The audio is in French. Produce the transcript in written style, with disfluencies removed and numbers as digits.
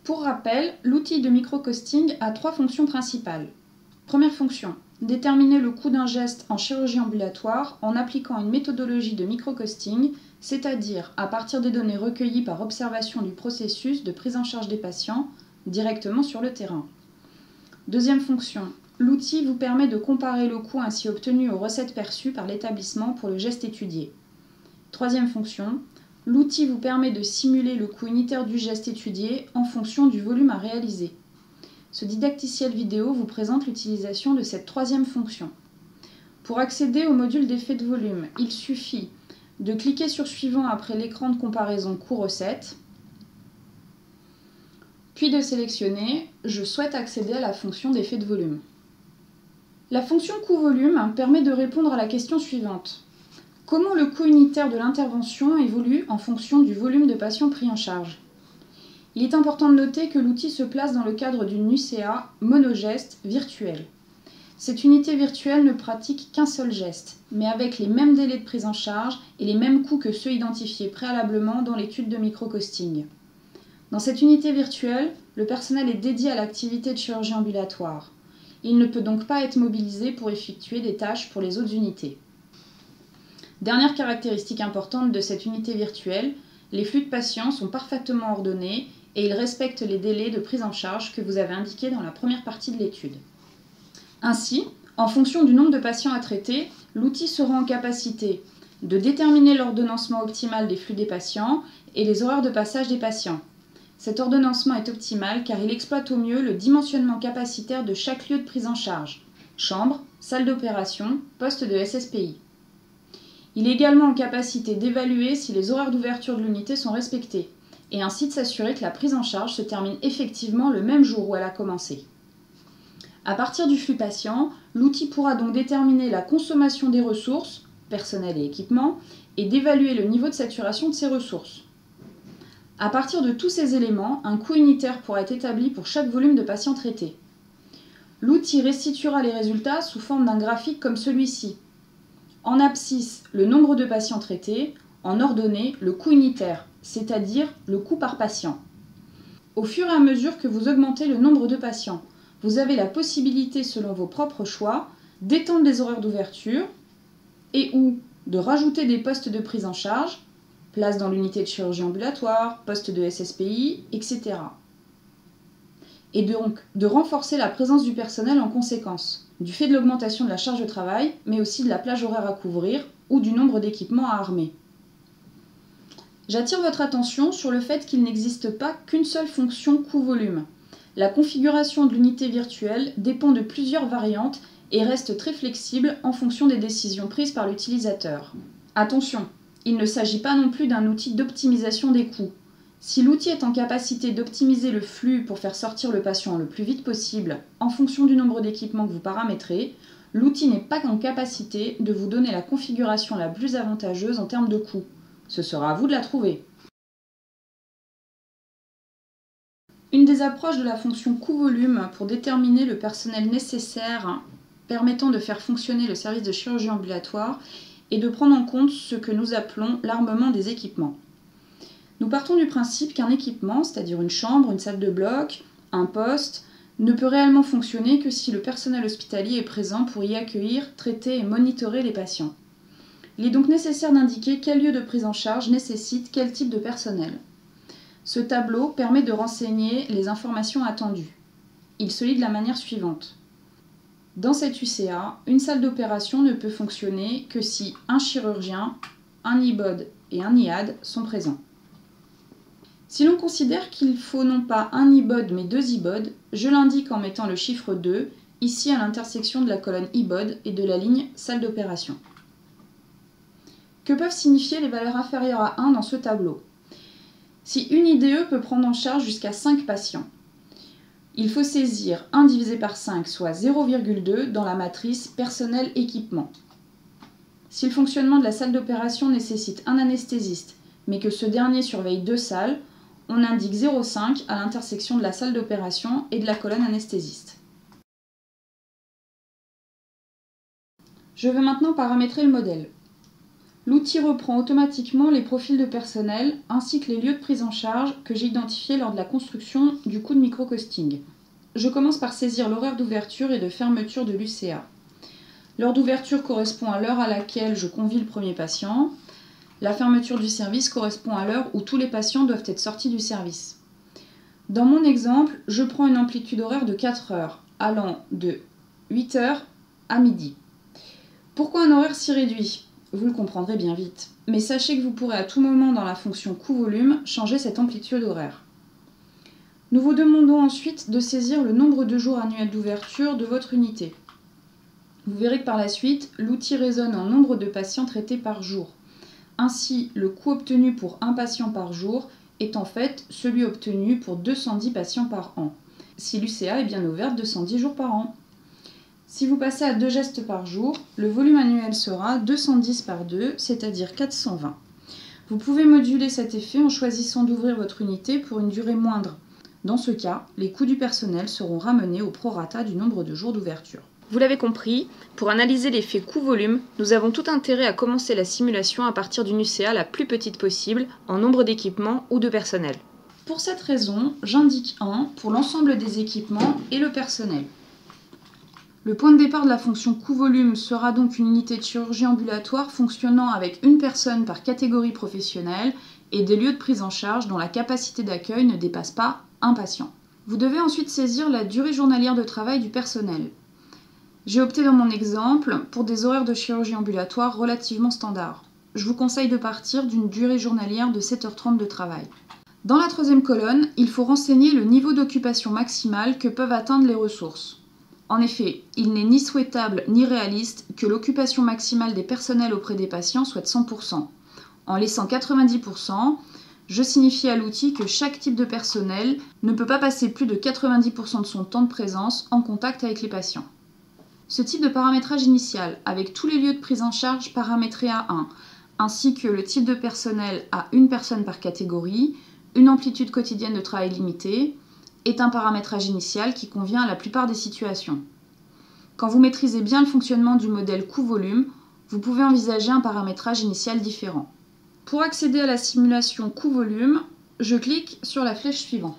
Pour rappel, l'outil de microcosting a 3 fonctions principales. Première fonction, déterminer le coût d'un geste en chirurgie ambulatoire en appliquant une méthodologie de microcosting, c'est-à-dire à partir des données recueillies par observation du processus de prise en charge des patients directement sur le terrain. Deuxième fonction, l'outil vous permet de comparer le coût ainsi obtenu aux recettes perçues par l'établissement pour le geste étudié. Troisième fonction, l'outil vous permet de simuler le coût unitaire du geste étudié en fonction du volume à réaliser. Ce didacticiel vidéo vous présente l'utilisation de cette troisième fonction. Pour accéder au module d'effet de volume, il suffit de cliquer sur Suivant après l'écran de comparaison coût-recette, puis de sélectionner « Je souhaite accéder à la fonction d'effet de volume ». La fonction coût-volume permet de répondre à la question suivante. Comment le coût unitaire de l'intervention évolue en fonction du volume de patients pris en charge? Il est important de noter que l'outil se place dans le cadre d'une UCA monogeste virtuelle. Cette unité virtuelle ne pratique qu'un seul geste, mais avec les mêmes délais de prise en charge et les mêmes coûts que ceux identifiés préalablement dans l'étude de microcosting. Dans cette unité virtuelle, le personnel est dédié à l'activité de chirurgie ambulatoire. Il ne peut donc pas être mobilisé pour effectuer des tâches pour les autres unités. Dernière caractéristique importante de cette unité virtuelle, les flux de patients sont parfaitement ordonnés et ils respectent les délais de prise en charge que vous avez indiqués dans la première partie de l'étude. Ainsi, en fonction du nombre de patients à traiter, l'outil sera en capacité de déterminer l'ordonnancement optimal des flux des patients et les horaires de passage des patients. Cet ordonnancement est optimal car il exploite au mieux le dimensionnement capacitaire de chaque lieu de prise en charge, chambre, salle d'opération, poste de SSPI. Il est également en capacité d'évaluer si les horaires d'ouverture de l'unité sont respectés, et ainsi de s'assurer que la prise en charge se termine effectivement le même jour où elle a commencé. À partir du flux patient, l'outil pourra donc déterminer la consommation des ressources, personnel et équipement, et d'évaluer le niveau de saturation de ces ressources. À partir de tous ces éléments, un coût unitaire pourra être établi pour chaque volume de patients traités. L'outil restituera les résultats sous forme d'un graphique comme celui-ci. En abscisse, le nombre de patients traités, en ordonnée, le coût unitaire, c'est-à-dire le coût par patient. Au fur et à mesure que vous augmentez le nombre de patients, vous avez la possibilité, selon vos propres choix, d'étendre les horaires d'ouverture et ou de rajouter des postes de prise en charge, place dans l'unité de chirurgie ambulatoire, poste de SSPI, etc. Et donc de renforcer la présence du personnel en conséquence, du fait de l'augmentation de la charge de travail, mais aussi de la plage horaire à couvrir ou du nombre d'équipements à armer. J'attire votre attention sur le fait qu'il n'existe pas qu'une seule fonction coût-volume. La configuration de l'unité virtuelle dépend de plusieurs variantes et reste très flexible en fonction des décisions prises par l'utilisateur. Attention, il ne s'agit pas non plus d'un outil d'optimisation des coûts. Si l'outil est en capacité d'optimiser le flux pour faire sortir le patient le plus vite possible en fonction du nombre d'équipements que vous paramétrez, l'outil n'est pas en capacité de vous donner la configuration la plus avantageuse en termes de coûts. Ce sera à vous de la trouver. Une des approches de la fonction coût-volume pour déterminer le personnel nécessaire permettant de faire fonctionner le service de chirurgie ambulatoire est de prendre en compte ce que nous appelons l'armement des équipements. Nous partons du principe qu'un équipement, c'est-à-dire une chambre, une salle de bloc, un poste, ne peut réellement fonctionner que si le personnel hospitalier est présent pour y accueillir, traiter et monitorer les patients. Il est donc nécessaire d'indiquer quel lieu de prise en charge nécessite quel type de personnel. Ce tableau permet de renseigner les informations attendues. Il se lit de la manière suivante. Dans cette UCA, une salle d'opération ne peut fonctionner que si un chirurgien, un IBOD et un IAD sont présents. Si l'on considère qu'il faut non pas un IBOD mais 2 IBOD, je l'indique en mettant le chiffre 2, ici à l'intersection de la colonne IBOD et de la ligne salle d'opération. Que peuvent signifier les valeurs inférieures à 1 dans ce tableau? Si une IDE peut prendre en charge jusqu'à 5 patients, il faut saisir 1 divisé par 5, soit 0,2 dans la matrice personnel-équipement. Si le fonctionnement de la salle d'opération nécessite un anesthésiste, mais que ce dernier surveille 2 salles, on indique 0,5 à l'intersection de la salle d'opération et de la colonne anesthésiste. Je vais maintenant paramétrer le modèle. L'outil reprend automatiquement les profils de personnel ainsi que les lieux de prise en charge que j'ai identifiés lors de la construction du coût de microcosting. Je commence par saisir l'horaire d'ouverture et de fermeture de l'UCA. L'heure d'ouverture correspond à l'heure à laquelle je convie le premier patient. La fermeture du service correspond à l'heure où tous les patients doivent être sortis du service. Dans mon exemple, je prends une amplitude horaire de 4 heures, allant de 8 heures à midi. Pourquoi un horaire si réduit ? Vous le comprendrez bien vite. Mais sachez que vous pourrez à tout moment dans la fonction coût-volume changer cette amplitude horaire. Nous vous demandons ensuite de saisir le nombre de jours annuels d'ouverture de votre unité. Vous verrez que par la suite, l'outil raisonne en nombre de patients traités par jour. Ainsi, le coût obtenu pour un patient par jour est en fait celui obtenu pour 210 patients par an, si l'UCA est bien ouverte 210 jours par an. Si vous passez à 2 gestes par jour, le volume annuel sera 210 par 2, c'est-à-dire 420. Vous pouvez moduler cet effet en choisissant d'ouvrir votre unité pour une durée moindre. Dans ce cas, les coûts du personnel seront ramenés au prorata du nombre de jours d'ouverture. Vous l'avez compris, pour analyser l'effet coût-volume, nous avons tout intérêt à commencer la simulation à partir d'une UCA la plus petite possible en nombre d'équipements ou de personnel. Pour cette raison, j'indique 1 pour l'ensemble des équipements et le personnel. Le point de départ de la fonction coût-volume sera donc une unité de chirurgie ambulatoire fonctionnant avec une personne par catégorie professionnelle et des lieux de prise en charge dont la capacité d'accueil ne dépasse pas un patient. Vous devez ensuite saisir la durée journalière de travail du personnel. J'ai opté dans mon exemple pour des horaires de chirurgie ambulatoire relativement standards. Je vous conseille de partir d'une durée journalière de 7h30 de travail. Dans la troisième colonne, il faut renseigner le niveau d'occupation maximale que peuvent atteindre les ressources. En effet, il n'est ni souhaitable ni réaliste que l'occupation maximale des personnels auprès des patients soit de 100%. En laissant 90%, je signifie à l'outil que chaque type de personnel ne peut pas passer plus de 90% de son temps de présence en contact avec les patients. Ce type de paramétrage initial, avec tous les lieux de prise en charge paramétrés à 1, ainsi que le type de personnel à une personne par catégorie, une amplitude quotidienne de travail limitée, est un paramétrage initial qui convient à la plupart des situations. Quand vous maîtrisez bien le fonctionnement du modèle coût-volume, vous pouvez envisager un paramétrage initial différent. Pour accéder à la simulation coût-volume, je clique sur la flèche suivante.